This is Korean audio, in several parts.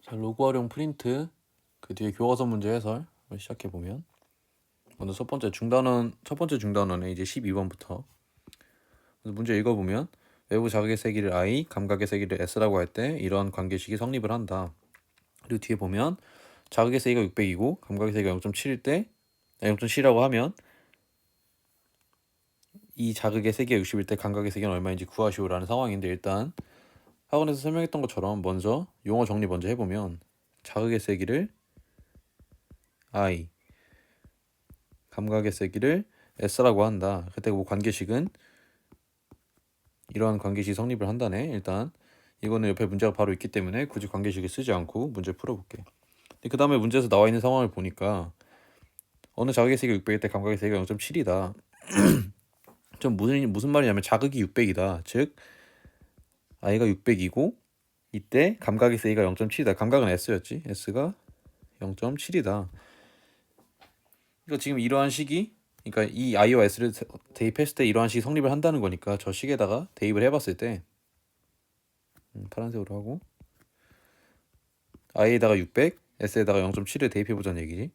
자, 로그 활용 프린트 그 뒤에 교과서 문제 해설 시작해 보면 먼저 첫 번째 중단원에 이제 12번부터 문제 읽어보면 외부 자극의 세기를 I, 감각의 세기를 S라고 할 때 이러한 관계식이 성립을 한다. 그리고 뒤에 보면 자극의 세기가 600이고 감각의 세기가 0.7일 때 0.7이라고 하면 이 자극의 세기가 60일 때 감각의 세기는 얼마인지 구하시오라는 상황인데, 일단 학원에서 설명했던 것처럼 먼저 용어 정리 먼저 해보면 자극의 세기를 I, 감각의 세기를 S라고 한다. 그때 뭐 관계식은 이러한 관계식이 성립을 한다네. 일단 이거는 옆에 문제가 바로 있기 때문에 굳이 관계식을 쓰지 않고 문제 풀어볼게. 그 다음에 문제에서 나와 있는 상황을 보니까 어느 자극의 세기가 600일 때 감각의 세기가 0.7이다. 좀 무슨 말이냐면 자극이 600이다. 즉 I가 600이고 이때 감각의 세기가 0.7이다. 감각은 S였지. S가 0.7이다. 그러니까 지금 이러한 식이, 그러니까 이 I와 S를 대입했을 때 이러한 식이 성립을 한다는 거니까 저 식에다가 대입을 해봤을 때 파란색으로 하고 I에다가 600, S에다가 0.7을 대입해보자는 얘기지.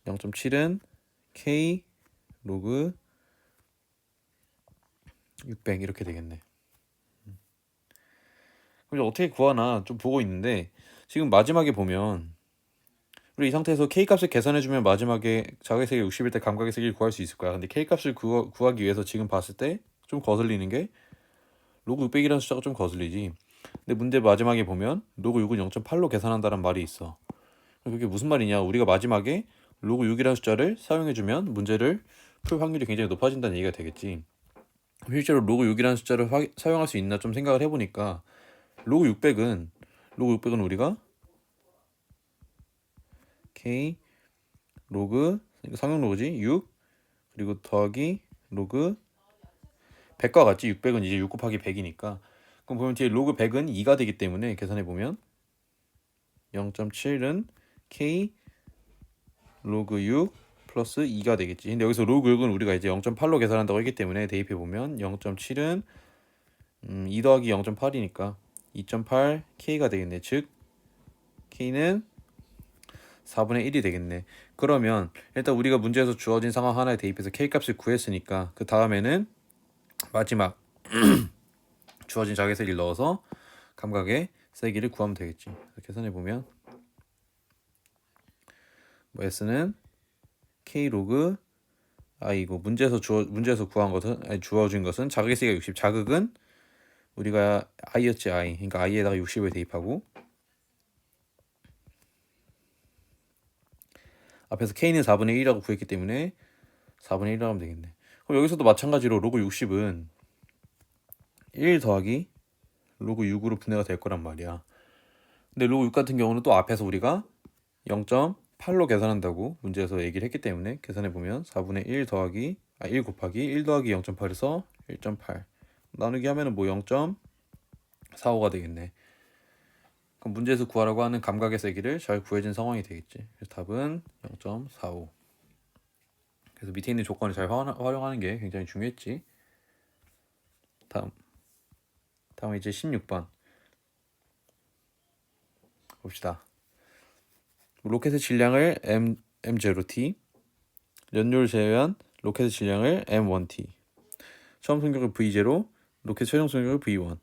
0.7은 K 로그 600 이렇게 되겠네. 그럼 이제 어떻게 구하나 좀 보고 있는데, 지금 마지막에 보면 우리 이 상태에서 K 값을 계산해주면 마지막에 자극의 세기 60일 때 감각의 세기를 구할 수 있을 거야. 근데 K 값을 구하기 위해서 지금 봤을 때 좀 거슬리는 게 로그 600이라는 숫자가 좀 거슬리지. 근데 문제 마지막에 보면 로그 6은 0.8로 계산한다는 말이 있어. 그게 무슨 말이냐? 우리가 마지막에 로그 6이라는 숫자를 사용해주면 문제를 풀 확률이 굉장히 높아진다는 얘기가 되겠지. 실제로 로그 6이라는 숫자를 사용할 수 있나 좀 생각을 해보니까 로그 600은 우리가 K 로그, 상용 로그지, 6 그리고 더하기 로그 100과 같지. 600은 이제 6 곱하기 100이니까. 그럼 보면 뒤에 로그 100은 2가 되기 때문에 계산해보면 0.7은 K 로그 6 플러스 2가 되겠지. 근데 여기서 로그 6은 우리가 이제 0.8로 계산한다고 했기 때문에 대입해보면 0.7은 2 더하기 0.8이니까 2.8 K가 되겠네. 즉 K는 4분의 1이 되겠네. 그러면 일단 우리가 문제에서 주어진 상황 하나에 대입해서 K 값을 구했으니까 그 다음에는 마지막 주어진 자극의 세기를 넣어서 감각의 세기를 구하면 되겠지. 계산해보면 뭐 S는 K 로그 I고 문제에서 구한 것은, 아니 주어진 것은 자극의 세기가 60. 자극은 우리가 I였지. I. 그러니까 I에다가 60을 대입하고 앞에서 K는 4분의 1이라고 구했기 때문에 4분의 1이라고 하면 되겠네. 그럼 여기서도 마찬가지로 로그 60은 1 더하기 로그 6으로 분해가 될 거란 말이야. 근데 로그 6 같은 경우는 또 앞에서 우리가 0.8로 계산한다고 문제에서 얘기를 했기 때문에 계산해보면 4분의 1 더하기 1 곱하기 1 더하기 0.8에서 1.8 나누기 하면은 뭐 0.45가 되겠네. 그럼 문제에서 구하라고 하는 감각의 세기를 잘 구해진 상황이 되겠지. 그래서 답은 0.45. 그래서 밑에 있는 조건을 잘 활용하는 게 굉장히 중요했지. 다음 이제 16번 봅시다. 로켓의 질량을 M0T, 연료를 제외한 로켓의 질량을 M1T, 처음 속력을 V0, 로켓 최종 속력을 V1,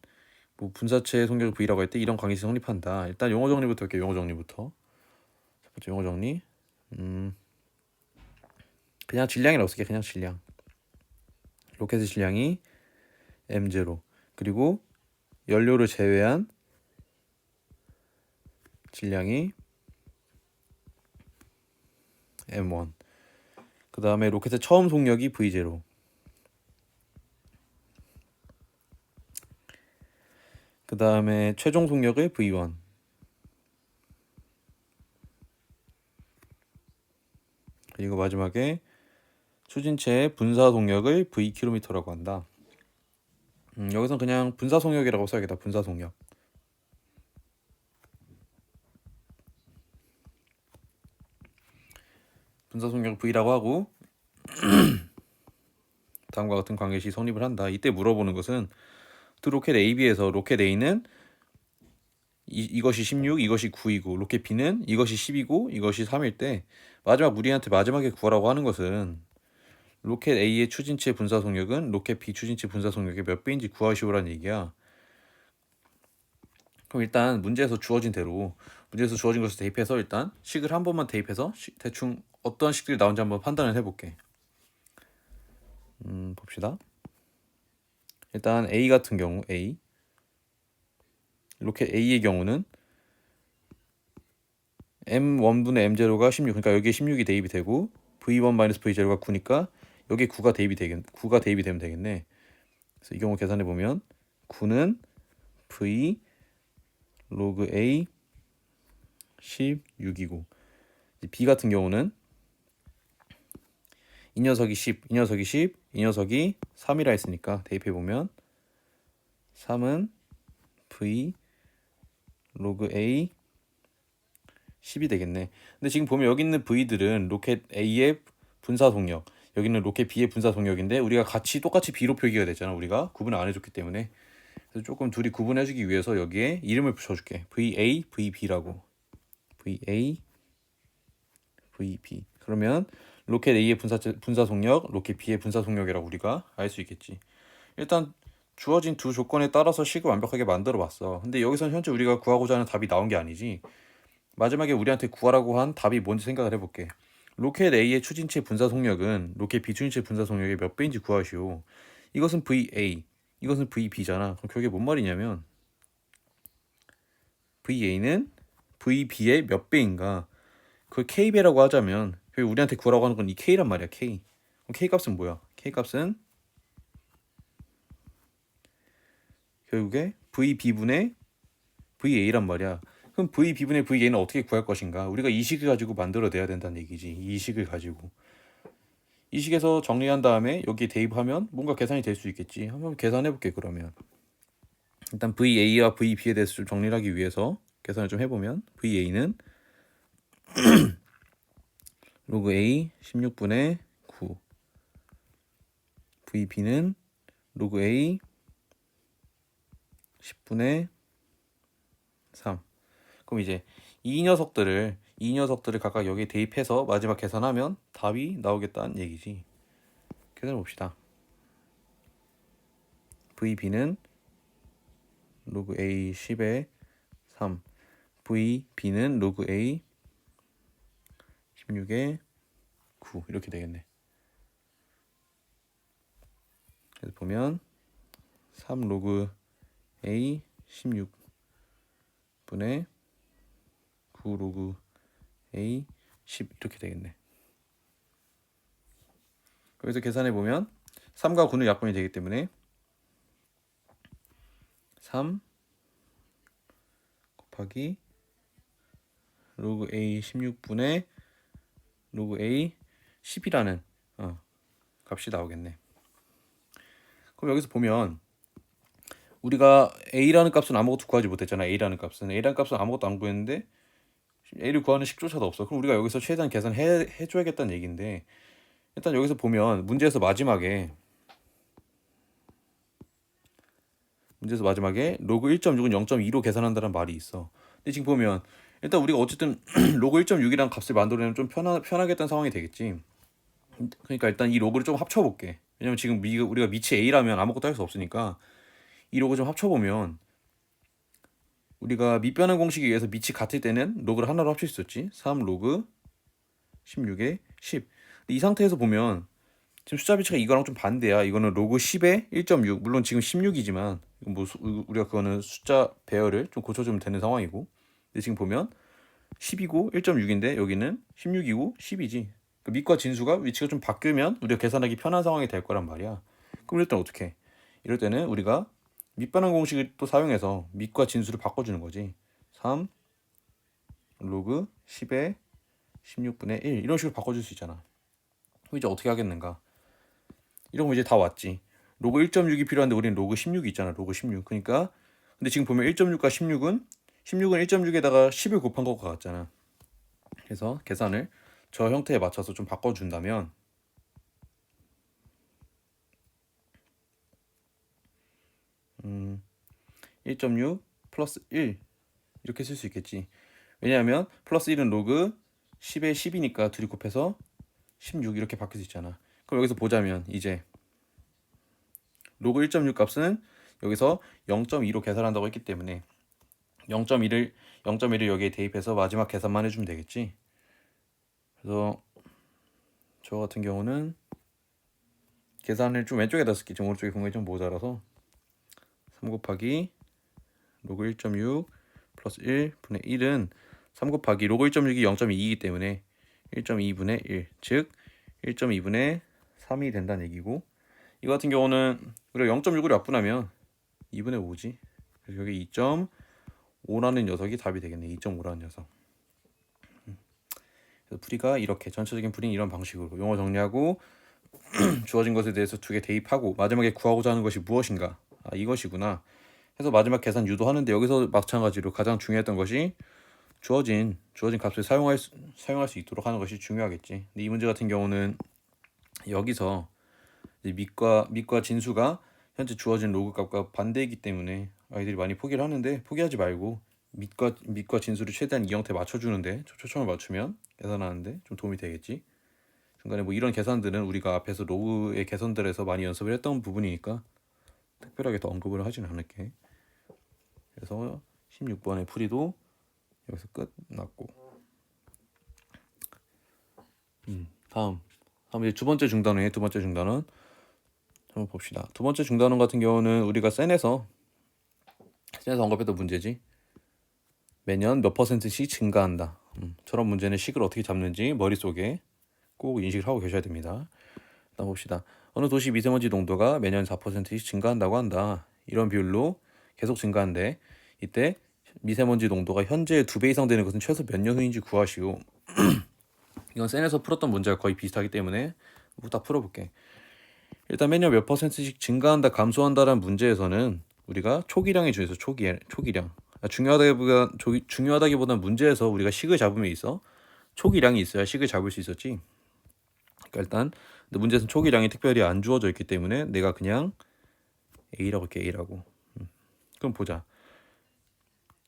뭐 분사체 속력을 V라고 할 때 이런 관계식 성립한다. 일단 용어 정리부터 할게요. 용어 정리부터. 첫 번째 용어 정리. 그냥 질량이라고 쓸게. 그냥 질량. 로켓의 질량이 M0, 그리고 연료를 제외한 질량이 M1. 그 다음에 로켓의 처음 속력이 V0. 그 다음에 최종 속력을 V1. 그리고 마지막에 추진체의 분사 속력을 Vkm라고 한다. 여기서 그냥 분사 속력이라고 써야겠다. 분사 속력. 분사 속력 V라고 하고 다음과 같은 관계식이 성립을 한다. 이때 물어보는 것은 두 로켓 A, B에서 로켓 A는 이것이 16, 이것이 9이고 로켓 B는 이것이 10이고 이것이 3일 때 마지막 우리한테 마지막에 구하라고 하는 것은 로켓 A의 추진체 분사 속력은 로켓 B 추진체 분사 속력의 몇 배인지 구하시오라는 얘기야. 그럼 일단 문제에서 주어진 대로 문제에서 주어진 것을 대입해서 일단 식을 한 번만 대입해서 대충 어떤 식들이 나온지 한번 판단을 해볼게. 봅시다. 일단 A 같은 경우 A 로켓 A의 경우는 M1분의 M0가 16 그러니까 여기에 16이 대입이 되고 V1-V0가 9니까 여기에 9가 대입이 되면 되겠네. 그래서 이 경우 계산해 보면 9는 V 로그 A 16이고 B 같은 경우는 이 녀석이 10, 이 녀석이 10, 이 녀석이 3이라 했으니까 대입해 보면 3은 V 로그 A 10이 되겠네. 근데 지금 보면 여기 있는 V들은 로켓 A의 분사 속력, 여기는 로켓 B의 분사 속력인데 우리가 같이 똑같이 B로 표기가 됐잖아. 우리가 구분을 안 해줬기 때문에. 그래서 조금 둘이 구분해주기 위해서 여기에 이름을 붙여줄게. VA, VB라고. VA, VB. 그러면 로켓 A의 분사 속력, 로켓 B의 분사 속력이라고 우리가 알 수 있겠지. 일단 주어진 두 조건에 따라서 식을 완벽하게 만들어 봤어. 근데 여기선 현재 우리가 구하고자 하는 답이 나온 게 아니지. 마지막에 우리한테 구하라고 한 답이 뭔지 생각을 해볼게. 로켓 A의 추진체 분사 속력은 로켓 B 추진체 분사 속력의 몇 배인지 구하시오. 이것은 VA, 이것은 VB잖아. 그럼 그게 뭔 말이냐면 VA는 VB의 몇 배인가? 그걸 K배라고 하자면 우리한테 구하라고 하는 건 이 K란 말이야. K. 그럼 K 값은 뭐야? K 값은 결국에 VB분의 VA란 말이야. 그럼 VB분의 VA는 어떻게 구할 것인가? 우리가 이 식을 가지고 만들어내야 된다는 얘기지. 이 식을 가지고. 이 식에서 정리한 다음에 여기에 대입하면 뭔가 계산이 될 수 있겠지. 한번 계산해볼게 그러면. 일단 VA와 VB에 대해서 좀 정리를 하기 위해서 계산을 좀 해보면 VA는 로그 A 16분의 9 VB는 로그 A 10분의 3 그럼 이제 이 녀석들을 각각 여기에 대입해서 마지막 계산하면 답이 나오겠다는 얘기지. 계산해 봅시다. VB는 로그 A 10의 3 VB는 로그 A 16의 9 이렇게 되겠네. 그래서 보면 3 로그 A 16분의 9 로그 A 10 이렇게 되겠네. 여기서 계산해 보면 3과 9는 약분이 되기 때문에 3 곱하기 로그 A 16분의 로그 A 10이라는 값이 나오겠네. 그럼 여기서 보면 우리가 A라는 값은 아무것도 구하지 못했잖아. A라는 값은 아무것도 안 구했는데 A를 구하는 식조차도 없어. 그럼 우리가 여기서 최대한 계산해줘야겠다는 얘기인데 일단 여기서 보면 문제에서 마지막에 로그 1.6은 0.2로 계산한다는 말이 있어. 근데 지금 보면 일단 우리가 어쨌든 로그 1.6이라는 값을 만들어내면 좀 편하겠다는 상황이 되겠지. 그러니까 일단 이 로그를 좀 합쳐볼게. 왜냐면 지금 우리가 미치 A라면 아무것도 할 수 없으니까 이 로그 좀 합쳐보면 우리가 밑변환 공식에 의해서 밑이 같을 때는 로그를 하나로 합칠 수 있었지. 3 로그 16에 10. 이 상태에서 보면 지금 숫자 비치가 이거랑 좀 반대야. 이거는 로그 10에 1.6. 물론 지금 16이지만 뭐 우리가 그거는 숫자 배열을 좀 고쳐주면 되는 상황이고. 근데 지금 보면 10이고 1.6인데 여기는 16이고 10이지. 그 밑과 진수가 위치가 좀 바뀌면 우리가 계산하기 편한 상황이 될 거란 말이야. 그럼 이럴 때는 어떻게 해? 이럴 때는 우리가 밑반환 공식을 또 사용해서 밑과 진수를 바꿔주는 거지. 3 로그 10에 16분의 1 이런 식으로 바꿔줄 수 있잖아. 그럼 이제 어떻게 하겠는가? 이러면 이제 다 왔지. 로그 1.6이 필요한데 우리는 로그 16이 있잖아. 로그 16. 그러니까 근데 지금 보면 1.6과 16은 1.6에다가 10을 곱한 것과 같잖아. 그래서 계산을 저 형태에 맞춰서 좀 바꿔준다면 1.6 플러스 1 이렇게 쓸 수 있겠지. 왜냐하면 플러스 1은 로그 10에 10이니까 둘이 곱해서 16 이렇게 바뀔 수 있잖아. 그럼 여기서 보자면 이제 로그 1.6 값은 여기서 0.2로 계산한다고 했기 때문에 0.1을 여기에 대입해서 마지막 계산만 해주면 되겠지. 그래서 저 같은 경우는 계산을 좀 왼쪽에다 쓸게. 지금 오른쪽에 공간이 좀 모자라서 3 곱하기 로그 1.6 플러스 1분의 1은 3 곱하기 로그 1.6이 0.2이기 때문에 1.2분의 1, 즉 1.2분의 3이 된다는 얘기고, 이거 같은 경우는 우리가 0.6으로 약분하면 2분의 5지. 그래서 여기 2.5라는 녀석이 답이 되겠네. 2.5라는 녀석. 그래서 풀이가 이렇게, 전체적인 풀이는 이런 방식으로 용어 정리하고 주어진 것에 대해서 두 개 대입하고 마지막에 구하고자 하는 것이 무엇인가, 아 이것이구나 해서 마지막 계산 유도하는데, 여기서 마찬가지로 가장 중요했던 것이 주어진 값을 사용할 수 있도록 하는 것이 중요하겠지. 근데 이 문제 같은 경우는 여기서 밑과 진수가 현재 주어진 로그 값과 반대이기 때문에 아이들이 많이 포기를 하는데, 포기하지 말고 밑과 진수를 최대한 이 형태에 맞춰주는데, 초점을 맞추면 계산하는데 좀 도움이 되겠지. 중간에 뭐 이런 계산들은 우리가 앞에서 로그의 계산들에서 많이 연습을 했던 부분이니까 특별하게 더 언급을 하진 않을게. 그래서 16번의 풀이도 여기서 끝났고, 다음 이제 두 번째 중단원이에요. 두 번째 중단원 한번 봅시다. 두 번째 중단원 같은 경우는 우리가 센에서 언급했던 문제지. 매년 몇 %씩 증가한다. 저런 문제는 식을 어떻게 잡는지 머릿속에 꼭 인식을 하고 계셔야 됩니다. 일단 봅시다. 어느 도시 미세먼지 농도가 매년 4%씩 증가한다고 한다. 이런 비율로 계속 증가한데, 이때 미세먼지 농도가 현재의 2배 이상 되는 것은 최소 몇 년 후인지 구하시오. 이건 센에서 풀었던 문제가 거의 비슷하기 때문에 다 풀어볼게. 일단 매년 몇 %씩 증가한다, 감소한다라는 문제에서는 우리가 초기량에 준해서 초기량. 중요하다기보다는 문제에서 우리가 식을 잡음에 있어 초기량이 있어야 식을 잡을 수 있었지. 그러니까 일단 근데 문제에서는 초기량이 특별히 안 주어져 있기 때문에 내가 그냥 A라고 할게. A라고. 그럼 보자.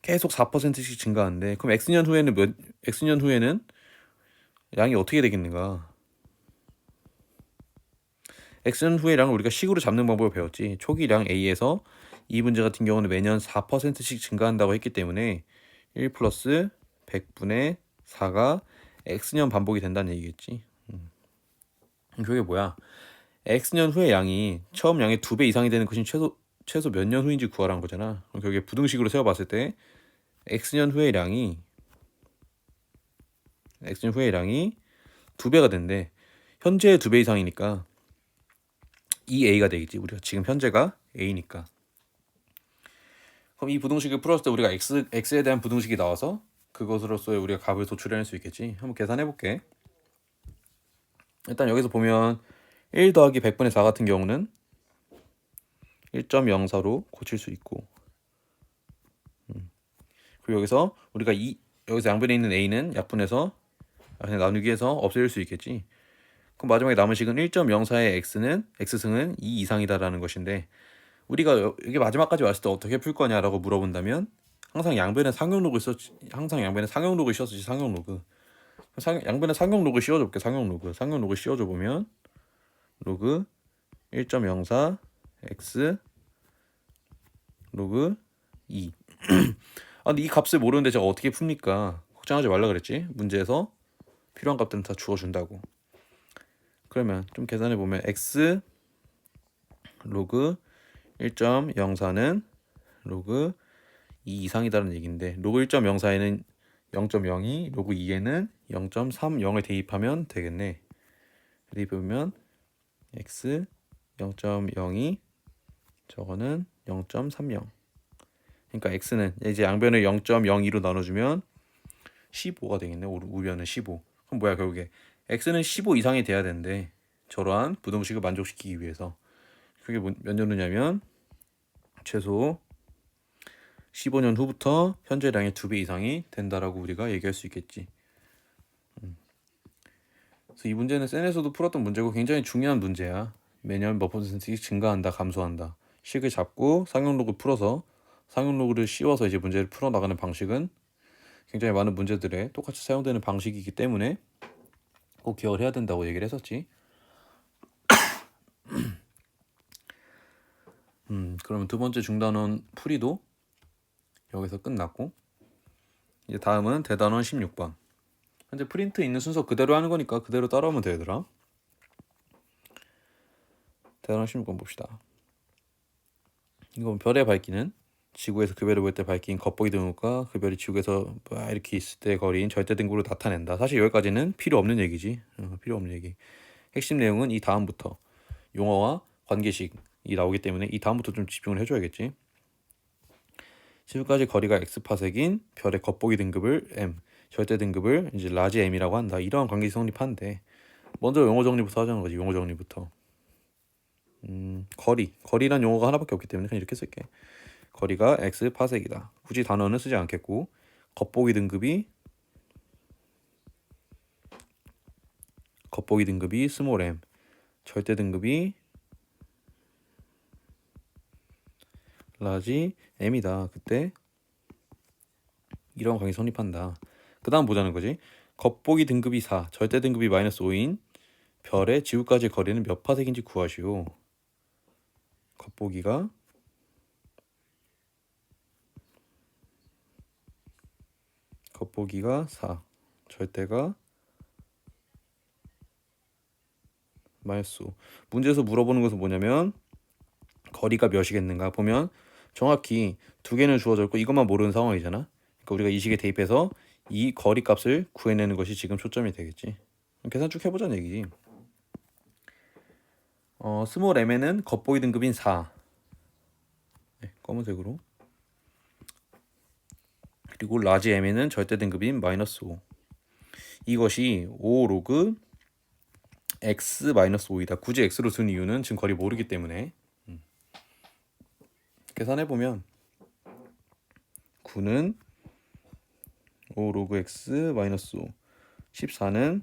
계속 4%씩 증가하는데, 그럼 X년 후에는 양이 어떻게 되겠는가? X년 후의 양을 우리가 식으로 잡는 방법을 배웠지. 초기량 A에서 이 문제 같은 경우는 매년 4%씩 증가한다고 했기 때문에 1 플러스 100분의 4가 X년 반복이 된다는 얘기겠지. 그게 뭐야? X년 후의 양이 처음 양의 2배 이상이 되는 것이 최소 몇 년 후인지 구하라는 거잖아. 그럼 결국에 부등식으로 세워봤을 때 X년 후의 양이 2배가 된대. 현재의 2배 이상이니까 이 A가 되겠지. 우리가 지금 현재가 A니까. 그럼 이 부등식을 풀었을 때 우리가 X에 대한 부등식이 나와서 그것으로서의 우리가 값을 도출해낼 수 있겠지. 한번 계산해볼게. 일단 여기서 보면 1 더하기 100분의 4 같은 경우는 1.04로 고칠 수 있고, 그리고 여기서 우리가 여기서 양변에 있는 A는 약분해서 그냥 나누기해서 없애줄 수 있겠지. 그럼 마지막에 남은 식은 1.04의 X승은 2 이상이다라는 것인데, 우리가 여기 마지막까지 왔을 때 어떻게 풀 거냐라고 물어본다면 항상 양변에 상용로그 씌웠지. 상용로그. 양변에 상용로그 씌워줄게. 상용로그 씌워줘 보면 로그 1.04 X 로그 2. 아, 근데 이 값을 모르는데 제가 어떻게 풉니까? 걱정하지 말라 그랬지. 문제에서 필요한 값들은 다 주어준다고. 그러면 좀 계산해 보면 X 로그 1.04는 로그 2 이상이다라는 얘기인데, 로그 1.04에는 0.02, 로그 2에는 0.30을 대입하면 되겠네. 대입해보면 X 0.02, 저거는 0.30. 그러니까 X는 이제 양변을 0.02로 나눠주면 15가 되겠네. 우변은 15. 그럼 뭐야, 결국에 X는 15 이상이 돼야 되는데, 저러한 부등식을 만족시키기 위해서 그게 몇 년 후냐면 최소 15년 후부터 현재량의 2배 이상이 된다라고 우리가 얘기할 수 있겠지. 그래서 이 문제는 센에서도 풀었던 문제고 굉장히 중요한 문제야. 매년 몇 %씩 증가한다, 감소한다. 식을 잡고 상용로그 풀어서 상용 로그를 씌워서 이제 문제를 풀어나가는 방식은 굉장히 많은 문제들에 똑같이 사용되는 방식이기 때문에 꼭 기억을 해야 된다고 얘기를 했었지. 그러면 두 번째 중단원 풀이도 여기서 끝났고, 이제 다음은 대단원 16번. 현재 프린트 있는 순서 그대로 하는 거니까 그대로 따라오면 되더라. 대단원 16번 봅시다. 이건 별의 밝기는 지구에서 그 별을 볼 때 밝긴 겉보기 등급과 그 별이 지구에서 막 이렇게 있을 때 거리인 절대 등급으로 나타낸다. 사실 여기까지는 필요 없는 얘기지. 필요 없는 얘기. 핵심 내용은 이 다음부터 용어와 관계식이 나오기 때문에 이 다음부터 좀 집중을 해줘야겠지. 지구까지 거리가 x파섹인 별의 겉보기 등급을 m, 절대 등급을 이제 라지 m이라고 한다. 이러한 관계식 성립하는데 먼저 용어 정리부터 하자는 거지. 용어 정리부터. 거리란 용어가 하나밖에 없기 때문에 그냥 이렇게 쓸게. 거리가 x 파섹이다. 굳이 단어는 쓰지 않겠고, 겉보기 등급이 스몰 m, 절대 등급이 라지 m이다. 그때 이런 관계 성립한다. 그 다음 보자는 거지. 겉보기 등급이 4, 절대 등급이 마이너스 5인 별의 지구까지 거리는 몇 파섹인지 구하시오. 겉보기가 겉보기가 4, 절대가 마이너스 5. 문제에서 물어보는 것은 뭐냐면 거리가 몇이겠는가 보면 정확히 두 개는 주어져 있고 이것만 모르는 상황이잖아. 그러니까 우리가 이 식에 대입해서 이 거리 값을 구해내는 것이 지금 초점이 되겠지. 계산 쭉 해보자는 얘기지. 스몰 m에는 겉보기 등급인 4, 네, 검은색으로. 그리고 라지 m에는 절대 등급인 마이너스 5. 이것이 5 로그 x 마이너스 5이다. 굳이 x로 쓴 이유는 지금 거리 모르기 때문에. 계산해보면 9는 5 로그 x 마이너스 5, 14는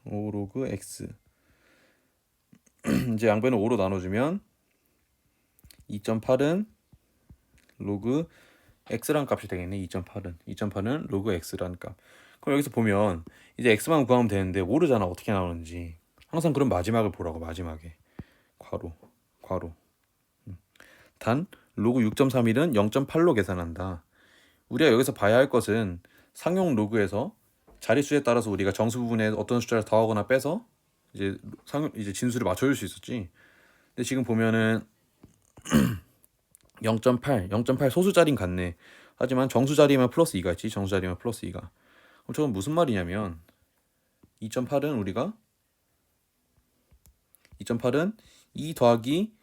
5 로그 x. 이제 양변을 5로 나눠주면 2.8은 로그 x라는 값이 되겠네. 2.8은 로그 x라는 값. 그럼 여기서 보면 이제 x만 구하면 되는데 모르잖아. 어떻게 나오는지. 항상 그럼 마지막을 보라고. 마지막에 괄호. 단 로그 6.31은 0.8로 계산한다. 우리가 여기서 봐야 할 것은 상용 로그에서 자릿수에 따라서 우리가 정수 부분에 어떤 숫자를 더하거나 빼서 이제 진수를 맞춰줄 수 있었지. 근데 지금 보면은 0.8 소수 자리는 같네. 하지만 정수 자리만 플러스 2가 있지. 정수 자리만 플러스 2가. 그럼 저건 무슨 말이냐면 2.8은 2 더하기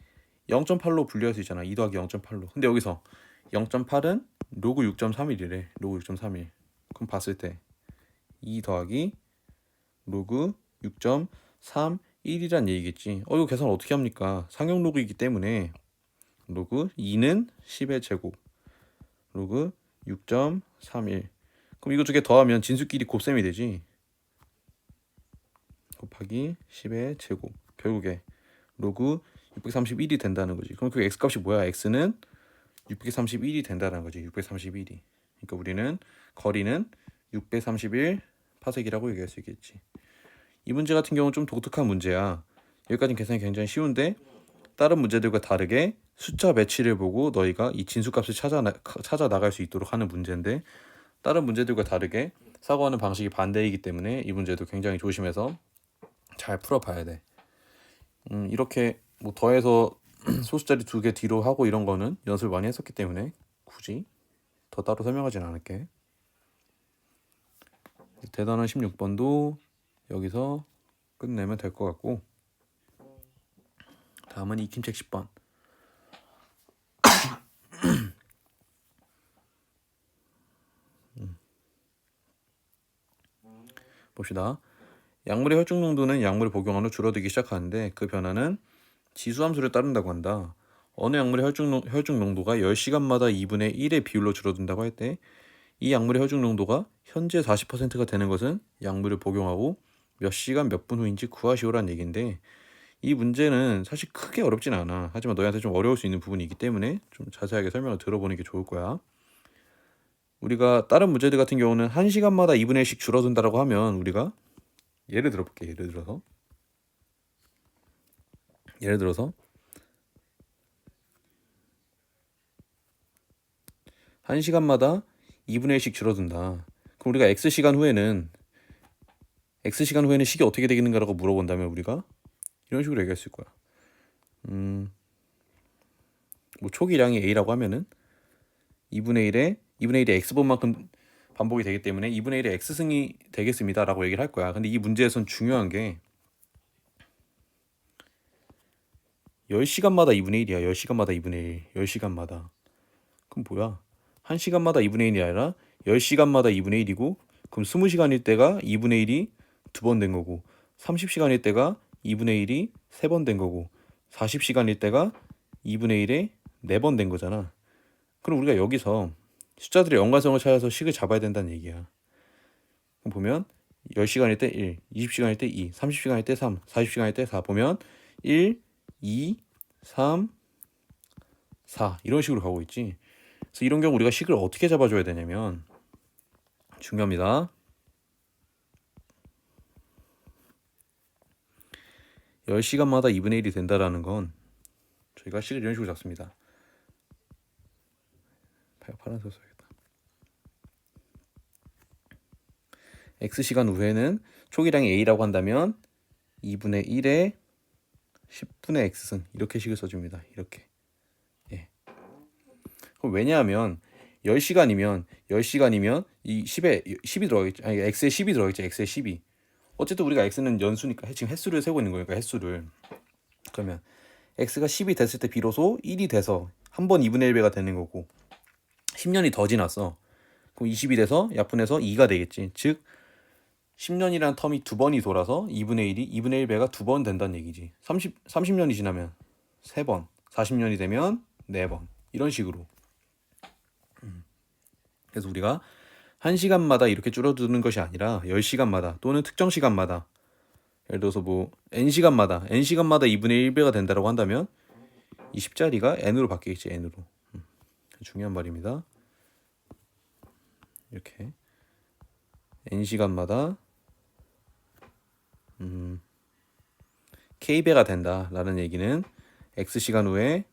0.8로 분류할 수 있잖아. 2 더하기 0.8로. 근데 여기서 0.8은 로그 6.31이래. 로그 6.31. 그럼 봤을 때 2 더하기 로그 6.31이란 얘기겠지. 이거 계산 어떻게 합니까? 상용 로그이기 때문에 로그 2는 10의 제곱 로그 6.31. 그럼 이거 두 개 더하면 진수끼리 곱셈이 되지. 곱하기 10의 제곱. 결국에 로그 631이 된다는 거지. 그럼 그 x값이 뭐야? x는 631이 된다는 거지. 631이. 그러니까 우리는 거리는 631 파섹이라고 얘기할 수 있겠지. 이 문제 같은 경우는 좀 독특한 문제야. 여기까지는 계산이 굉장히 쉬운데 다른 문제들과 다르게 숫자 매치를 보고 너희가 이 진수값을 찾아 나갈 수 있도록 하는 문제인데 다른 문제들과 다르게 사고하는 방식이 반대이기 때문에 이 문제도 굉장히 조심해서 잘 풀어봐야 돼. 이렇게 뭐 더해서 소수자리 2개 뒤로 하고 이런 거는 연습을 많이 했었기 때문에 굳이 더 따로 설명하진 않을게. 대단원 16번도 여기서 끝내면 될 것 같고, 다음은 익힘책 10번. 봅시다. 약물의 혈중 농도는 약물을 복용한 후 줄어들기 시작하는데 그 변화는 지수함수를 따른다고 한다. 어느 약물의 혈중 농도가 10시간마다 2분의 1의 비율로 줄어든다고 할 때 이 약물의 혈중 농도가 현재 40%가 되는 것은 약물을 복용하고 몇 시간 몇 분 후인지 구하시오란 얘기인데 이 문제는 사실 크게 어렵진 않아. 하지만 너희한테 좀 어려울 수 있는 부분이 있기 때문에 좀 자세하게 설명을 들어보는 게 좋을 거야. 우리가 다른 문제들 같은 경우는 1시간마다 2분의 1씩 줄어든다라고 하면 우리가 예를 들어볼게. 예를 들어서 1시간마다 2분의 1씩 줄어든다. 그럼 우리가 X시간 후에는 식이 어떻게 되겠는가라고 물어본다면 우리가 이런 식으로 얘기할 수 있을 거야. 뭐 초기량이 A라고 하면은 2분의 1의 X번만큼 반복이 되기 때문에 2분의 1의 X승이 되겠습니다 라고 얘기를 할 거야. 근데 이 문제에선 중요한 게 10시간마다 2분의 1이야. 10시간마다 2분의 1. 10시간마다. 그럼 뭐야? 1시간마다 2분의 1이 아니라 10시간마다 2분의 1이고 그럼 20시간일 때가 2분의 1이 2번 된 거고 30시간일 때가 2분의 1이 3번 된 거고 40시간일 때가 2분의 1에 4번 된 거잖아. 그럼 우리가 여기서 숫자들의 연관성을 찾아서 식을 잡아야 된다는 얘기야. 그럼 보면 10시간일 때 1, 20시간일 때 2, 30시간일 때 3, 40시간일 때 4 보면 1, 2, 3, 4 이런 식으로 가고 있지. 그래서 이런 경우 우리가 식을 어떻게 잡아줘야 되냐면 중요합니다. 10시간마다 2분의 1이 된다라는 건 저희가 식을 이런 식으로 잡습니다. 파란색 써야겠다. X시간 후에는 초기량이 A라고 한다면 2분의 1에 10분의 X승 이렇게 식을 써줍니다. 이렇게. 예. 그럼 왜냐하면 10시간이면 이 10이 들어가겠지. 아니 X에 10이 들어가겠지. X에 10이. 어쨌든 우리가 X는 연수니까 지금 횟수를 세고 있는 거니까 횟수를. 그러면 X가 10이 됐을 때 비로소 1이 돼서 한 번 2분의 1배가 되는 거고 10년이 더 지났어. 그럼 20이 돼서 약분해서 2가 되겠지. 즉 10년이라는 텀이 두 번이 돌아서 2분의 1이 2분의 1배가 두 번 된다는 얘기지. 30년이 지나면 3번, 40년이 되면 4번 이런 식으로. 그래서 우리가 1시간마다 이렇게 줄어드는 것이 아니라 10시간마다 또는 특정 시간마다 예를 들어서 뭐 n시간마다 2분의 1배가 된다고 한다면 이 10자리가 n으로 바뀌겠지. n으로. 중요한 말입니다. 이렇게 n시간마다 k배가 된다라는 얘기는 x시간 후에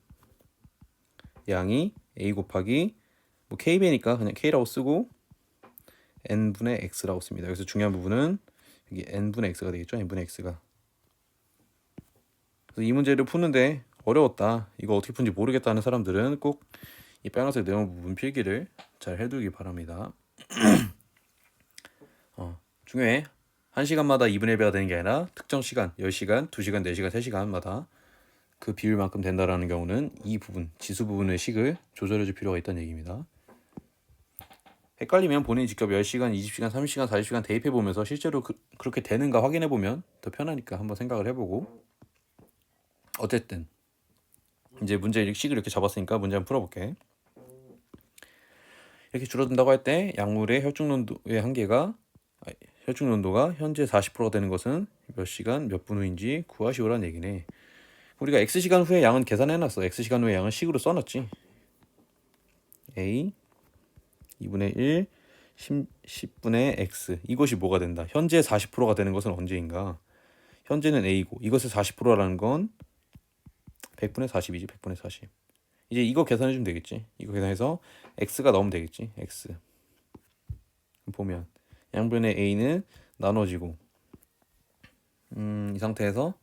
양이 a 곱하기 뭐 k배니까 그냥 k라고 쓰고 n분의 x라고 씁니다. 여기서 중요한 부분은 여기 n분의 x가 되겠죠. n분의 x가. 그래서 이 문제를 푸는데 어려웠다, 이거 어떻게 푸는지 모르겠다는 사람들은 꼭 이 빨간색 네모 부분 필기를 잘 해두기 바랍니다. 중요해. 1시간마다 2분의 1배가 되는 게 아니라 특정 시간, 10시간, 2시간, 4시간, 3시간마다 그 비율만큼 된다라는 경우는 이 부분, 지수 부분의 식을 조절해 줄 필요가 있다는 얘기입니다. 헷갈리면 본인이 직접 10시간, 20시간, 30시간, 40시간 대입해 보면서 실제로 그렇게 되는가 확인해 보면 더 편하니까 한번 생각을 해보고. 어쨌든 이제 문제 식을 이렇게 잡았으니까 문제 한번 풀어볼게. 이렇게 줄어든다고 할 때 약물의 혈중농도의 한계가 혈중농도가 현재 40%가 되는 것은 몇 시간 몇 분 후인지 구하시오라는 얘기네. 우리가 X시간 후의 양은 계산해놨어. X시간 후의 양은 식으로 써놨지. A 2분의 1 10분의 X 이것이 뭐가 된다. 현재 40%가 되는 것은 언제인가. 현재는 A고 이것의 40%라는 건 100분의 40이지. 100분의 40. 이제 이거 계산해주면 되겠지. 이거 계산해서 X가 넣으면 되겠지. X 보면 양변의 A는 나눠지고 이 상태에서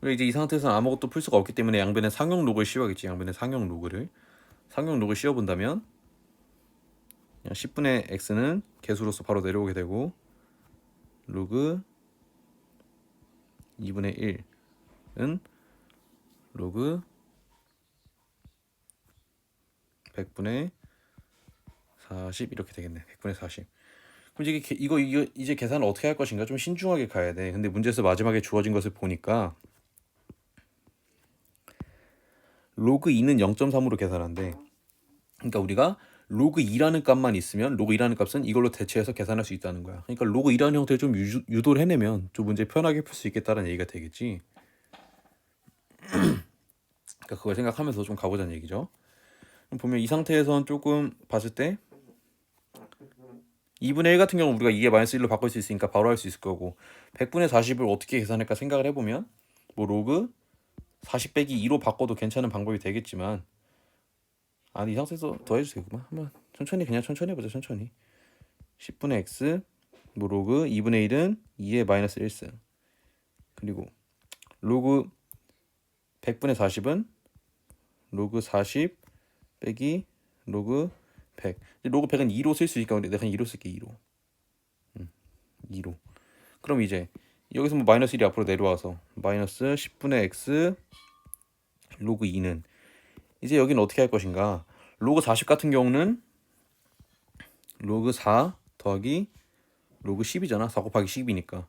우리가 이제 이 상태에서는 아무것도 풀 수가 없기 때문에 양변의 상용 로그를 씌워야겠지. 양변의 상용 로그를 씌워본다면 그냥 10분의 x는 개수로서 바로 내려오게 되고 로그 2분의 1은 로그 100분의 40 이렇게 되겠네. 100분의 40. 그럼 이거 이제 계산을 어떻게 할 것인가 좀 신중하게 가야 돼. 근데 문제에서 마지막에 주어진 것을 보니까 로그 2는 0.3으로 계산한대. 그러니까 우리가 로그 2라는 값만 있으면 로그 2라는 값은 이걸로 대체해서 계산할 수 있다는 거야. 그러니까 로그 2라는 형태를 좀 유도를 해내면 좀 문제 편하게 풀 수 있겠다는 얘기가 되겠지. 그러니까 그걸 생각하면서 좀 가보자는 얘기죠. 그럼 보면 이 상태에선 조금 봤을 때 2분의 1 같은 경우 우리가 이게 마이너스 1로 바꿀 수 있으니까 바로 할 수 있을 거고 100분의 40을 어떻게 계산할까 생각을 해보면 뭐 로그 40 빼기 2로 바꿔도 괜찮은 방법이 되겠지만 이 상태에서 더 해주세요. 그만 한번 천천히 그냥 천천히 해보자. 천천히 10분의 x 뭐 로그 2분의 1은 2의 마이너스 1승 그리고 로그 100분의 40은 로그 40 빼기 로그 100 로그 100은 2로 쓸 수 있으니까 내가 그냥 2로 쓸게. 2로 2로 그럼 이제 여기서 뭐 마이너스 1이 앞으로 내려와서 마이너스 10분의 x 로그 2는 이제 여기는 어떻게 할 것인가. 로그 40 같은 경우는 로그 4 더하기 로그 10이잖아. 4 곱하기 10이니까.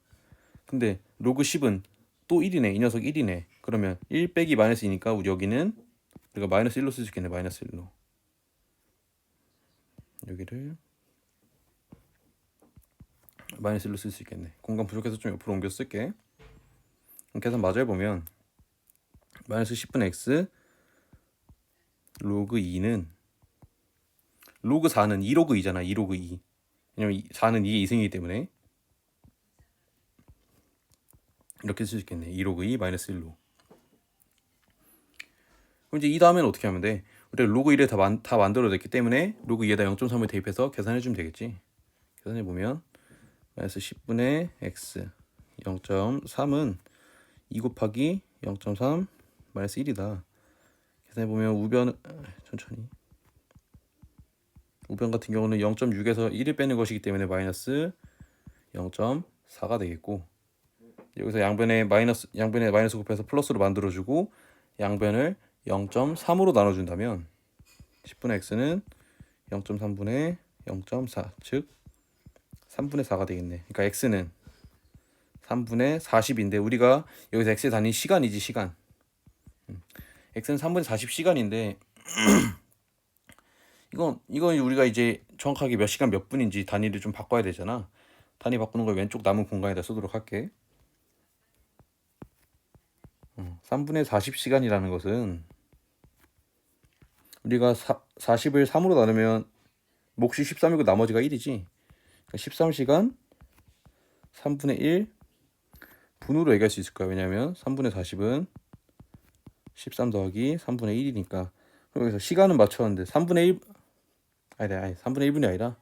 근데 로그 10은 또 1이네. 이 녀석 1이네. 그러면 1 빼기 마이너스 2니까 여기는 우리가 마이너스 1로 쓸 수 있겠네. 마이너스 1로. 여기를 마이너스 1로 쓸 수 있겠네. 공간 부족해서 좀 옆으로 옮겨 쓸게. 계산 마저 해보면 마이너스 10분의 x 로그 2는 로그 4는 2로그 2잖아. 2로그 2. 왜냐면 4는 2의 이승이기 때문에 이렇게 쓸 수 있겠네. 2로그 2 마이너스 1로. 그럼 이제 이 다음에는 어떻게 하면 돼? 우리가 로그 1을 다 만들어냈기 때문에 로그 2에다 0.3을 대입해서 계산해주면 되겠지. 계산해보면 마이너스 10분의 x 0.3은 2 곱하기 0.3 마이너스 1이다. 계산해보면 우변 천천히 우변 같은 경우는 0.6에서 1을 빼는 것이기 때문에 마이너스 0.4가 되겠고 여기서 양변에 마이너스 곱해서 플러스로 만들어주고 양변을 0.3으로 나눠준다면 10분의 x는 0.3분의 0.4 즉 3분의 4가 되겠네. 그러니까 x는 3분의 40인데 우리가 여기서 x의 단위 시간이지 시간. x는 3분의 40시간인데 이건 우리가 이제 정확하게 몇 시간 몇 분인지 단위를 좀 바꿔야 되잖아. 단위 바꾸는 걸 왼쪽 남은 공간에다 쓰도록 할게. 3분의 40시간이라는 것은 우리가 40을 3으로 나누면 몫이 13이고 나머지가 1이지. 그러니까 13시간 3분의 1 분으로 얘기할 수 있을 거야. 왜냐하면 3분의 40은 13 더하기 3분의 1이니까. 그래서 시간은 맞췄는데 3분의 1 아니 3분의 1분이 아니라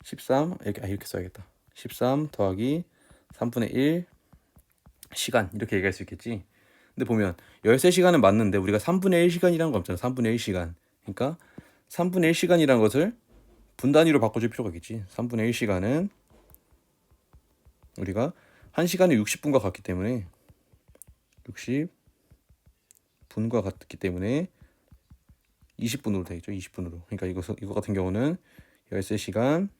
13 이렇게 써야겠다. 13 더하기 3분의 1 시간 이렇게 얘기할 수 있겠지. 근데 보면 13시간은 맞는데 우리가 3분의 1시간이라는 거 없잖아. 3분의 1시간. 그러니까 3분의 1시간이라는 것을 분 단위로 바꿔줄 필요가 있겠지. 3분의 1시간은 우리가 1시간에 60분과 같기 때문에 60분과 같기 때문에 20분으로 되겠죠. 20분으로. 그러니까 이거 같은 경우는 13시간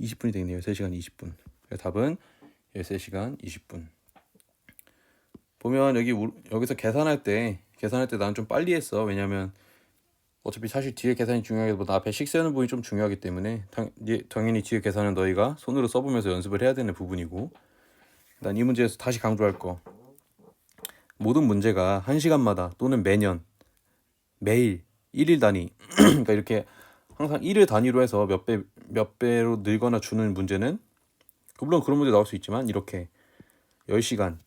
20분이 되겠네요. 13시간 20분. 답은 13시간 20분. 보면 여기서 계산할 때 나는 좀 빨리 했어. 왜냐면 어차피 사실 뒤에 계산이 중요하기보다 앞에 식 세는 부분이 좀 중요하기 때문에 당연히 뒤에 계산은 너희가 손으로 써보면서 연습을 해야 되는 부분이고 난 이 문제에서 다시 강조할 거 모든 문제가 1시간마다 또는 매년 매일 1일 단위 그러니까 이렇게 항상 1일 단위로 해서 몇 배로 늘거나 주는 문제는 물론 그런 문제 나올 수 있지만 이렇게 10시간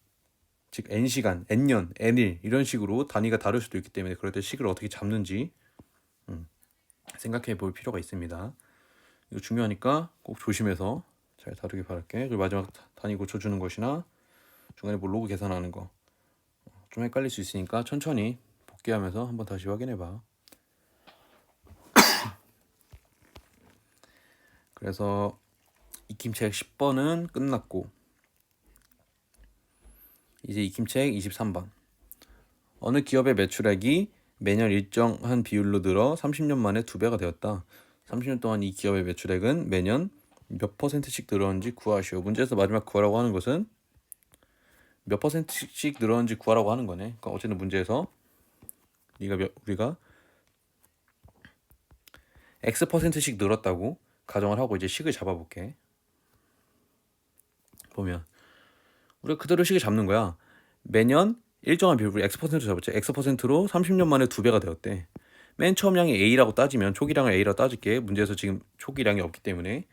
즉 n시간, n년, n일 이런 식으로 단위가 다를 수도 있기 때문에 그럴 때 식을 어떻게 잡는지 생각해 볼 필요가 있습니다. 이거 중요하니까 꼭 조심해서 잘 다루길 바랄게. 그리고 마지막 단위 고쳐주는 것이나 중간에 뭐 로그 계산하는 거 좀 헷갈릴 수 있으니까 천천히 복귀하면서 한번 다시 확인해봐. 그래서 익힘책 10번은 끝났고 이제 익힘책 23번 어느 기업의 매출액이 매년 일정한 비율로 늘어 30년 만에 2배가 되었다. 30년 동안 이 기업의 매출액은 매년 몇 %씩 늘었는지 구하시오. 문제에서 마지막 구하라고 하는 것은 몇 %씩 늘었는지 구하라고 하는 거네. 그러니까 어쨌든 문제에서 우리가 X%씩 늘었다고 가정을 하고 이제 식을 잡아볼게. 보면 우리가 그대로 식을 잡는 거야. 매년 일정한 비율, 우리 X% 잡았죠. X%로 30년 만에 2배가 되었대. 맨 처음 양이 A라고 따지면, 초기량을 A라고 따질게. 문제에서 지금 초기량이 없기 때문에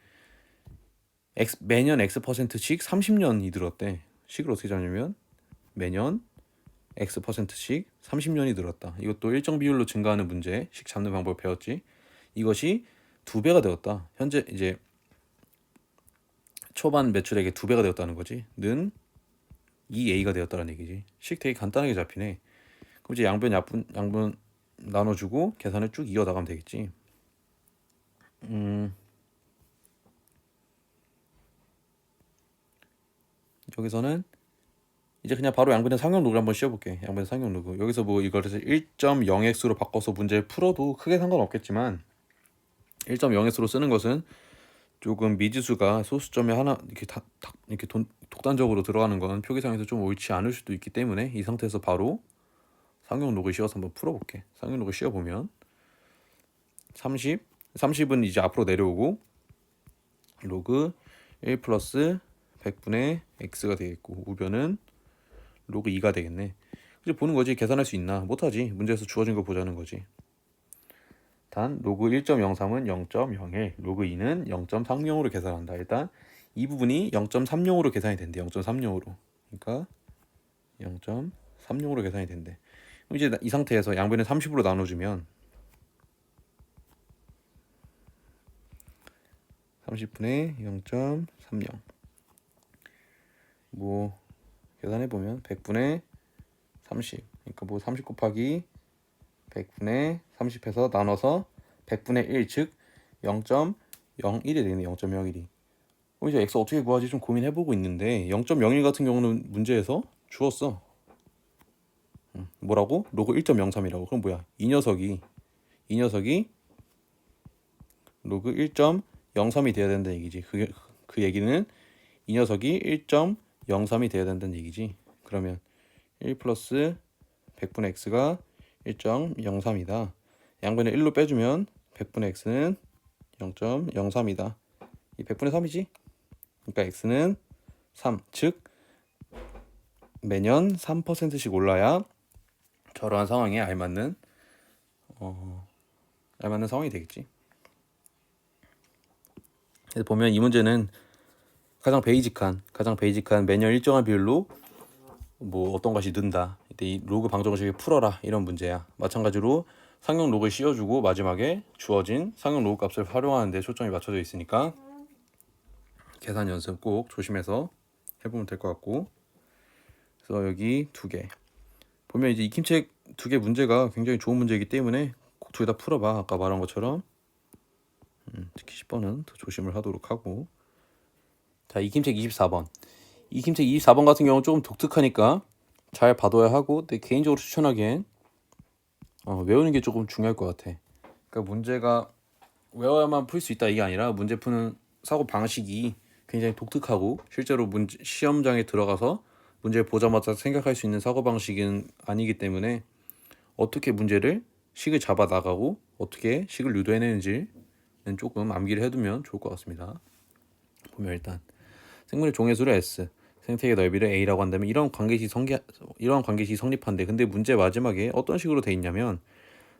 매년 X%씩 30년이 늘었대. 식을 어떻게 잡냐면 매년 X%씩 30년이 늘었다. 이것도 일정 비율로 증가하는 문제, 식 잡는 방법을 배웠지. 이것이 2배가 되었다. 현재 이제 초반 매출액의 2배가 되었다는 거지. 는 2A가 되었다는 얘기지. 식 되게 간단하게 잡히네. 그럼 이제 양분 나눠주고 계산을 쭉 이어나가면 되겠지. 여기서는 이제 그냥 바로 양변의 상용로그를 한번 씌워볼게. 양변의 상용로그. 여기서 뭐 이거를 1.0x로 바꿔서 문제를 풀어도 크게 상관없겠지만 1.0x로 쓰는 것은 조금 미지수가 소수점에 하나 이렇게 독단적으로 들어가는 건 표기상에서 좀 옳지 않을 수도 있기 때문에 이 상태에서 바로 상용로그 씌워서 한번 풀어볼게. 상용로그 씌워보면 30은 이제 앞으로 내려오고 로그 1 플러스 100분의 x가 되겠고 우변은 로그 2가 되겠네. 이제 보는 거지. 계산할 수 있나? 못하지. 문제에서 주어진 거 보자는 거지. 단 로그 1.03은 0.01, 로그 2는 0.30으로 계산한다. 일단 이 부분이 0.30으로 계산이 된대. 0.30으로. 그러니까 0.30으로 계산이 된대. 그럼 이제 이 상태에서 양변을 30으로 나눠주면 30분의 0.30 뭐 계산해보면 100분의 30 그러니까 뭐 30 곱하기 100분의 30 해서 나눠서 100분의 1 즉 0.01이 되겠네. 0.01이. 이제 x 어떻게 구하지 좀 고민해보고 있는데 0.01 같은 경우는 문제에서 주었어. 뭐라고? 로그 1.03이라고. 그럼 뭐야? 이 녀석이 로그 1.03이 돼야 된다는 얘기지. 그 얘기는 이 녀석이 1.03이 돼야 된다는 얘기지. 그러면 1 플러스 100분의 x가 1.03이다. 양변에 1로 빼주면 100분의 x는 0.03이다. 이 100분의 3이지? 그러니까 x는 3. 즉 매년 3%씩 올라야 저러한 상황에 알맞는 상황이 되겠지. 그래서 보면 이 문제는 가장 베이직한 매년 일정한 비율로 뭐 어떤 것이 는다. 이때 이 로그 방정식을 풀어라 이런 문제야. 마찬가지로 상용 로그를 씌워주고 마지막에 주어진 상용 로그 값을 활용하는 데 초점이 맞춰져 있으니까 계산 연습 꼭 조심해서 해보면 될 것 같고. 그래서 여기 2개 보면 이제 익힘책 2개 문제가 굉장히 좋은 문제이기 때문에 꼭 2개 다 풀어봐. 아까 말한 것처럼 특히 10번은 더 조심을 하도록 하고. 자, 익힘책 24번 같은 경우는 조금 독특하니까 잘 봐둬야 하고, 근데 개인적으로 추천하기엔 외우는 게 조금 중요할 것 같아. 그러니까 문제가 외워야만 풀 수 있다 이게 아니라 문제 푸는 사고 방식이 굉장히 독특하고 실제로 시험장에 들어가서 문제를 보자마자 생각할 수 있는 사고 방식은 아니기 때문에 어떻게 식을 잡아 나가고 어떻게 식을 유도해내는지는 조금 암기를 해두면 좋을 것 같습니다. 보면 일단 생물의 종의수를 S, 생태계 넓이를 A라고 한다면 이런 관계식이 성립한데, 근데 문제 마지막에 어떤 식으로 돼 있냐면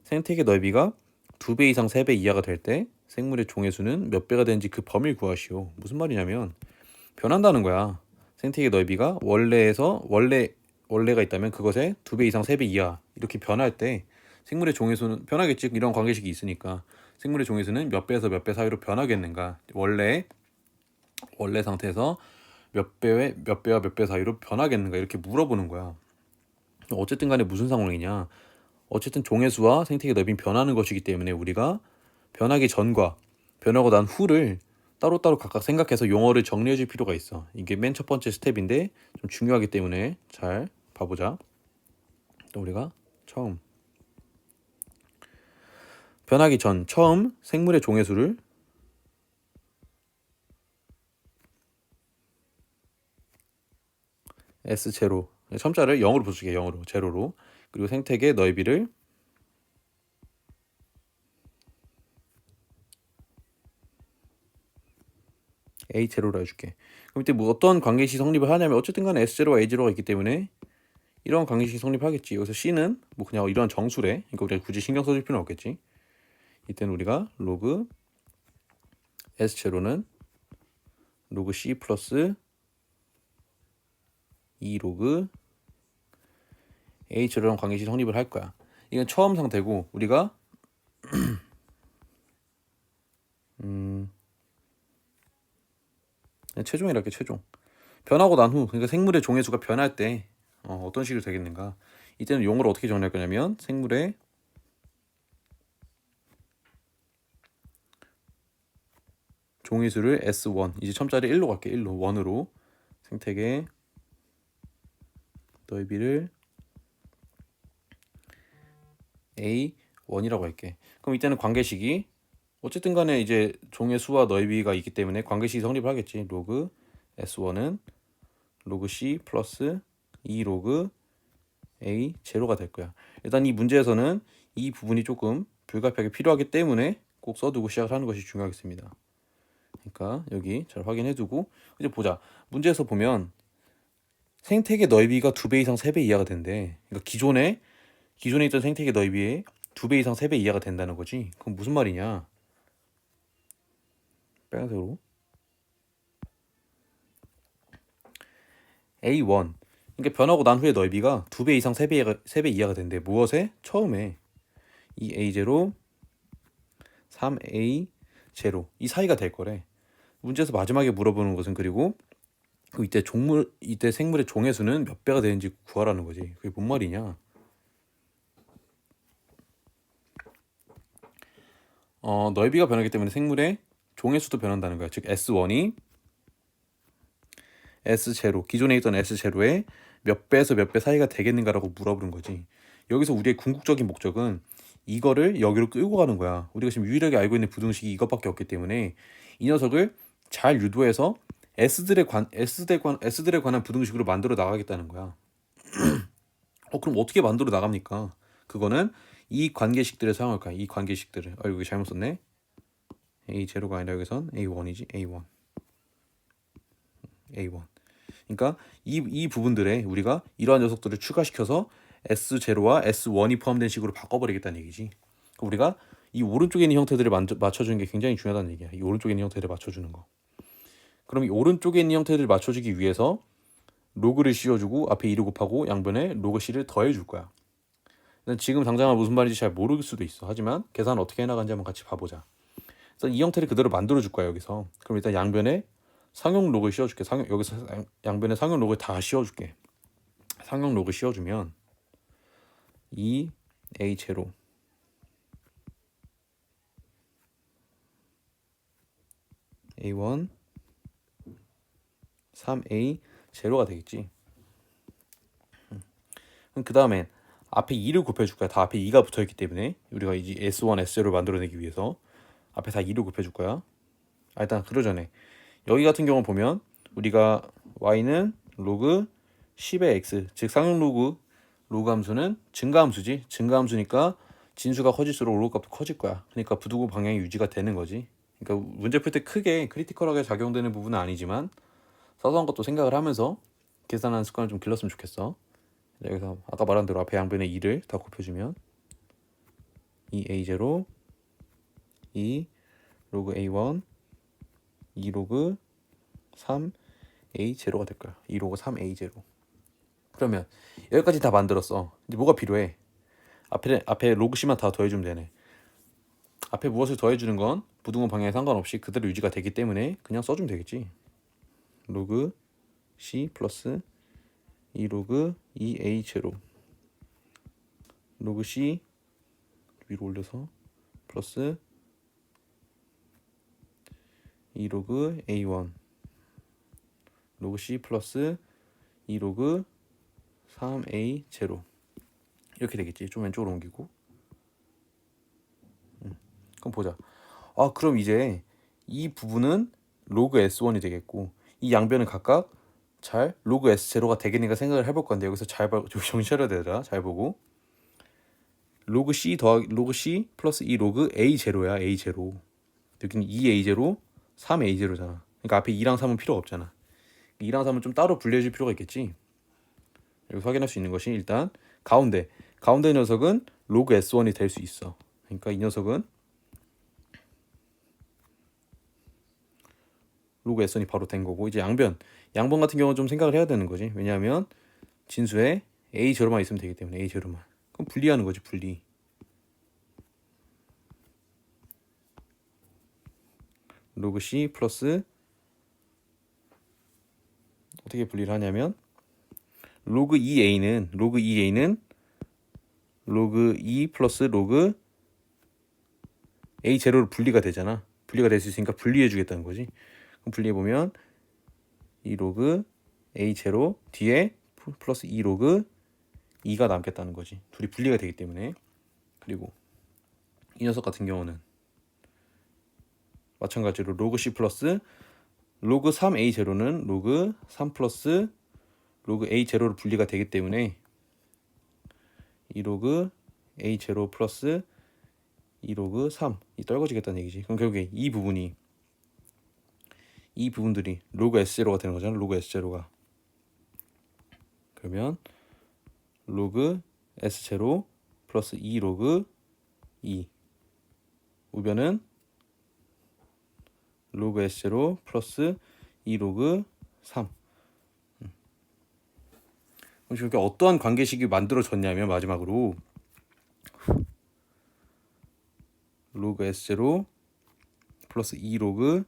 생태계 넓이가 2배 이상 3배 이하가 될 때 생물의 종의수는 몇 배가 되는지 그 범위를 구하시오. 무슨 말이냐면 변한다는 거야. 생태계 넓이가 원래가 있다면 그것에 2배 이상 3배 이하 이렇게 변할 때 생물의 종의수는 변하겠지. 이런 관계식이 있으니까 생물의 종의수는 몇 배에서 몇 배 사이로 변하겠는가. 원래 상태에서 몇 배와 몇 배 사이로 변하겠는가 이렇게 물어보는 거야. 어쨌든 간에 무슨 상황이냐, 어쨌든 종의수와 생태계 넓이는 변하는 것이기 때문에 우리가 변하기 전과 변하고 난 후를 따로따로 각각 생각해서 용어를 정리해 줄 필요가 있어. 이게 맨 첫 번째 스텝인데 좀 중요하기 때문에 잘 봐보자. 또 우리가 처음 변하기 전 처음 생물의 종의수를 S 제로, 첨자를 0으로 붙일게. 0으로 제로로. 그리고 생태계 넓이를 a 제로로 해줄게. 그럼 이때 뭐 어떤 관계식 성립을 하냐면 어쨌든 간에 s0와 a0가 있기 때문에 이런 관계식 성립하겠지. 여기서 c는 뭐 그냥 이런 정수래. 그러니까 우리가 굳이 신경 써줄 필요는 없겠지. 이때는 우리가 로그 s0는 로그 c 플러스 2 로그 a0랑 관계식 성립을 할 거야. 이건 처음 상태고 우리가 최종이랄게. 최종 변하고 난 후, 그러니까 생물의 종의 수가 변할 때 어떤 식으로 되겠는가. 이때는 용어를 어떻게 정리할 거냐면 생물의 종의 수를 S1, 이제 처음자리 1로 갈게. 1로 1으로 생태계 넓이를 A1이라고 할게. 그럼 이때는 관계식이 어쨌든 간에 이제 종의 수와 넓이가 있기 때문에 관계식이 성립을 하겠지. 로그 S1은 로그 C 플러스 2 로그 A 제로가 될 거야. 일단 이 문제에서는 이 부분이 조금 불가피하게 필요하기 때문에 꼭 써두고 시작을 하는 것이 중요하겠습니다. 그러니까 여기 잘 확인해두고 이제 보자. 문제에서 보면 생태계 넓이가 2배 이상 3배 이하가 된대. 그러니까 기존에 있던 생태계 넓이의 2배 이상 3배 이하가 된다는 거지. 그럼 무슨 말이냐? 빨간색으로 A1, 그러니까 변하고 난 후에 넓이가 2배 이상 3배 이하가 된대. 무엇에? 처음에 이 A0 3A0 이 사이가 될 거래. 문제에서 마지막에 물어보는 것은 그리고 이때 생물의 종의 수는 몇 배가 되는지 구하라는 거지. 그게 뭔 말이냐? 넓이가 변하기 때문에 생물의 종의 수도 변한다는 거야. 즉 S1이 S0, 기존에 있던 S0의 몇 배에서 몇 배 사이가 되겠는가라고 물어보는 거지. 여기서 우리의 궁극적인 목적은 이거를 여기로 끌고 가는 거야. 우리가 지금 유일하게 알고 있는 부등식이 이것밖에 없기 때문에 이 녀석을 잘 유도해서 S들에 관한 부등식으로 만들어 나가겠다는 거야. 그럼 어떻게 만들어 나갑니까? 그거는 이 관계식들을 사용할 거야. 이 관계식들을. 여기 잘못 썼네. A0가 아니라 여기선 A1이지. A1. 그러니까 이 부분들에 우리가 이러한 녀석들을 추가시켜서 S0와 S1이 포함된 식으로 바꿔버리겠다는 얘기지. 우리가 이 오른쪽에 있는 형태들을 맞춰주는 게 굉장히 중요하다는 얘기야. 이 오른쪽에 있는 형태를 맞춰주는 거. 그럼 이 오른쪽에 있는 형태를 맞춰주기 위해서 로그를 씌워주고 앞에 2를 곱하고 양변에 로그 C를 더해줄 거야. 지금 당장 무슨 말인지 잘 모를 수도 있어. 하지만 계산 어떻게 해나가는지 한번 같이 봐보자. 그래서 이 형태를 그대로 만들어줄 거야 여기서. 그럼 일단 양변에 상용 로그를 씌워줄게. 여기서 양변에 상용 로그를 다 씌워줄게. 상용 로그 씌워주면 2A0 A1 3A0가 되겠지. 그럼 그 다음엔 앞에 2를 곱해줄 거야. 다 앞에 2가 붙어있기 때문에 우리가 이제 S1, S0를 만들어내기 위해서 앞에 다 2를 곱해줄 거야. 일단 그러 전에 여기 같은 경우 보면 우리가 y는 로그 10의 x, 즉 상용 로그 함수는 증가함수지. 증가함수니까 진수가 커질수록 로그 값도 커질 거야. 그러니까 부등호 방향이 유지가 되는 거지. 그러니까 문제 풀 때 크게 크리티컬하게 작용되는 부분은 아니지만 사소한 것도 생각을 하면서 계산하는 습관을 좀 길렀으면 좋겠어. 여기서 아까 말한 대로 앞에 양변에 2를 다 곱해주면 2A0 2 로그 A1 2 로그 3A0가 될 거야. 2 로그 3A0. 그러면 여기까지 다 만들었어. 이제 뭐가 필요해? 앞에 로그 C만 다 더해주면 되네. 앞에 무엇을 더해주는 건 부등호 방향에 상관없이 그대로 유지가 되기 때문에 그냥 써주면 되겠지. 로그 C 플러스 2 로그 2A0 로그 C 위로 올려서 플러스 2 로그 A1 로그 C 플러스 2 로그 3A0 이렇게 되겠지. 좀 왼쪽으로 옮기고. 그럼 보자. 그럼 이제 이 부분은 로그 S1이 되겠고 이 양변은 각각 잘 로그 S0가 되겠는가 생각을 해볼 건데 여기서 정신 차려야 되더라. 잘 보고 로그 C 플러스 2 로그 A0야. A0 여기는 2A0 3A0잖아. 그러니까 앞에 2랑 3은 필요가 없잖아. 2랑 3은 좀 따로 분리해줄 필요가 있겠지. 여기서 확인할 수 있는 것이 일단 가운데 녀석은 로그 S1이 될 수 있어. 그러니까 이 녀석은 로그 S1이 바로 된 거고, 이제 양변 같은 경우는 좀 생각을 해야 되는 거지. 왜냐하면 진수에 A 제로만 있으면 되기 때문에 A 제로만. 그럼 분리하는 거지, 분리. 로그 C 플러스 어떻게 분리를 하냐면 로그 2A는 로그 2 플러스 로그 A 제로로 분리가 되잖아. 분리가 될 수 있으니까 분리해 주겠다는 거지. 그럼 분리해 보면 이 로그 A 제로 뒤에 플러스 2 로그 2가 남겠다는 거지. 둘이 분리가 되기 때문에. 그리고 이 녀석 같은 경우는 마찬가지로 로그 C 플러스 로그 3A 제로는 로그 3 플러스 로그 A 제로로 분리가 되기 때문에 이 로그 A 제로 플러스 이 로그 3이 떨궈지겠다는 얘기지. 그럼 결국에 이 부분들이 로그 S 제로가 되는 거잖아. 로그 S 제로가. 그러면 로그 S 제로 플러스 2 로그 2 우변은 로그 S 제로 플러스 2 로그 3. 그럼 이렇게 어떠한 관계식이 만들어졌냐면 마지막으로 로그 S 제로 플러스 2 로그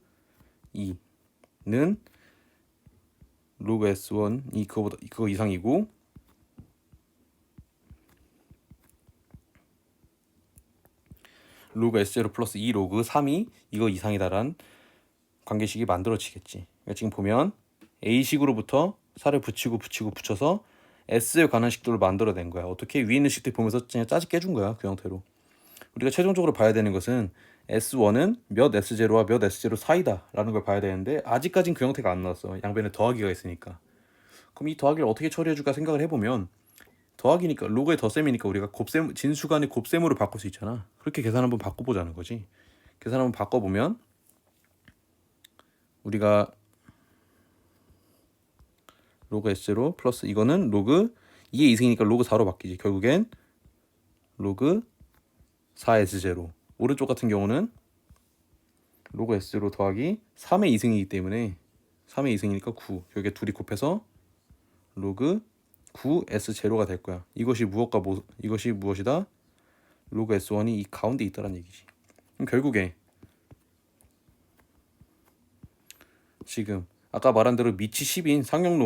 2는 로그 S1이 그거 이상이고 로그 S0 플러스 2 로그 3이 이거 이상이다라는 관계식이 만들어지겠지. 그러니까 지금 보면 A식으로부터 살을 붙여서 S에 관한 식도를 만들어낸 거야. 어떻게 위에 있는 식들 보면서 그냥 짜집게 해준 거야. 그 형태로. 우리가 최종적으로 봐야 되는 것은 S1은 몇 S0와 몇 S0 사이다 라는 걸 봐야 되는데 아직까진 그 형태가 안 나왔어. 양변에 더하기가 있으니까. 그럼 이 더하기를 어떻게 처리해줄까 생각을 해보면 더하기니까 로그의 덧셈이니까 우리가 진수간의 곱셈으로 바꿀 수 있잖아. 그렇게 계산 한번 바꿔보자는 거지. 계산 한번 바꿔보면 우리가 로그 S0 플러스 이거는 로그 2의 2승이니까 로그 4로 바뀌지. 결국엔 로그 4S0 오른쪽 같은 경우는 로그 S0 더하기 3의 2승이기 때문에 3의 2승이니까 9. 여기에 둘이 곱해서 로그 9S0가 될 거야. 이것이 무엇이다? 로그 S1이 이 가운데 있다는 얘기지. 그럼 결국에 지금 아까 말한 대로 밑이 10인 상용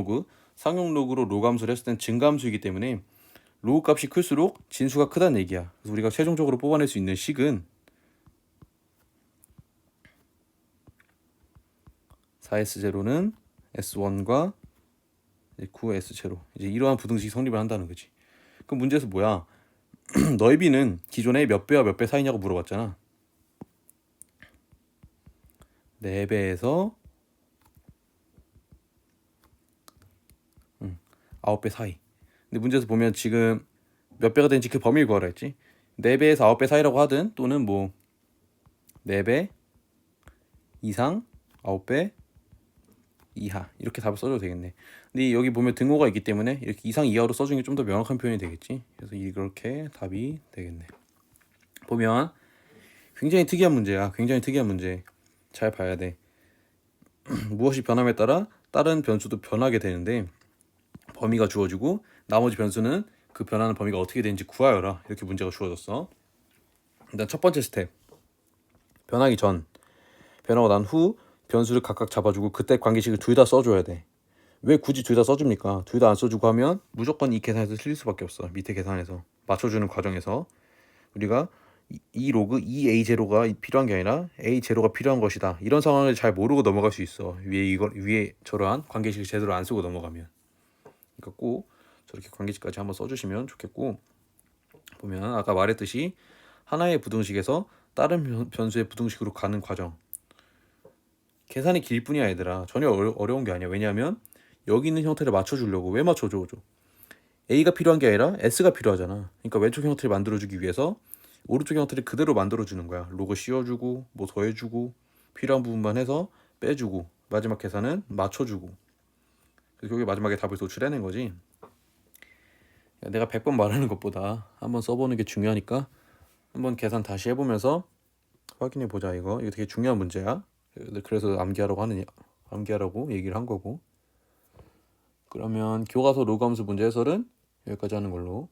로그로 로그 함수를 했을 땐 증가함수이기 때문에 로그 값이 클수록 진수가 크다는 얘기야. 그래서 우리가 최종적으로 뽑아낼 수 있는 식은 4S0는 S1과 9S0 이제 이러한 부등식이 성립을 한다는 거지. 그럼 문제에서 뭐야? 넓이는 기존에 몇 배와 몇 배 사이냐고 물어봤잖아. 4배에서 9배 사이. 근데 문제에서 보면 지금 몇 배가 되는지 그 범위를 구하라 했지. 4배에서 9배 사이라고 하든 또는 뭐 4배 이상 9배 이하 이렇게 답을 써줘도 되겠네. 근데 여기 보면 등호가 있기 때문에 이렇게 이상 이하로 써주는 게 좀 더 명확한 표현이 되겠지. 그래서 이렇게 답이 되겠네. 보면 굉장히 특이한 문제야. 굉장히 특이한 문제. 잘 봐야 돼. 무엇이 변함에 따라 다른 변수도 변하게 되는데 범위가 주어지고 나머지 변수는 그 변하는 범위가 어떻게 되는지 구하여라. 이렇게 문제가 주어졌어. 일단 첫 번째 스텝. 변하기 전, 변하고 난 후 변수를 각각 잡아주고 그때 관계식을 둘 다 써줘야 돼. 왜 굳이 둘 다 써줍니까? 둘 다 안 써주고 하면 무조건 이 계산에서 틀릴 수밖에 없어. 밑에 계산에서 맞춰주는 과정에서 우리가 이 로그 2A0가 필요한 게 아니라 A0가 필요한 것이다. 이런 상황을 잘 모르고 넘어갈 수 있어. 위에 저러한 관계식을 제대로 안 쓰고 넘어가면. 그러니까 꼭 저렇게 관계식까지 한번 써주시면 좋겠고, 보면 아까 말했듯이 하나의 부등식에서 다른 변수의 부등식으로 가는 과정, 계산이 길 뿐이야 얘들아. 전혀 어려운 게 아니야. 왜냐하면 여기 있는 형태를 맞춰주려고. 왜 맞춰줘? A가 필요한 게 아니라 S가 필요하잖아. 그러니까 왼쪽 형태를 만들어주기 위해서 오른쪽 형태를 그대로 만들어주는 거야. 로그 씌워주고 뭐 더해주고 필요한 부분만 해서 빼주고 마지막 계산은 맞춰주고. 그래서 여기 마지막에 답을 도출해낸 거지. 내가 100번 말하는 것보다 한번 써보는 게 중요하니까 한번 계산 다시 해보면서 확인해 보자. 이거 되게 중요한 문제야. 그래서 암기하라고 얘기를 한 거고. 그러면 교과서 로그함수 문제 해설은 여기까지 하는 걸로.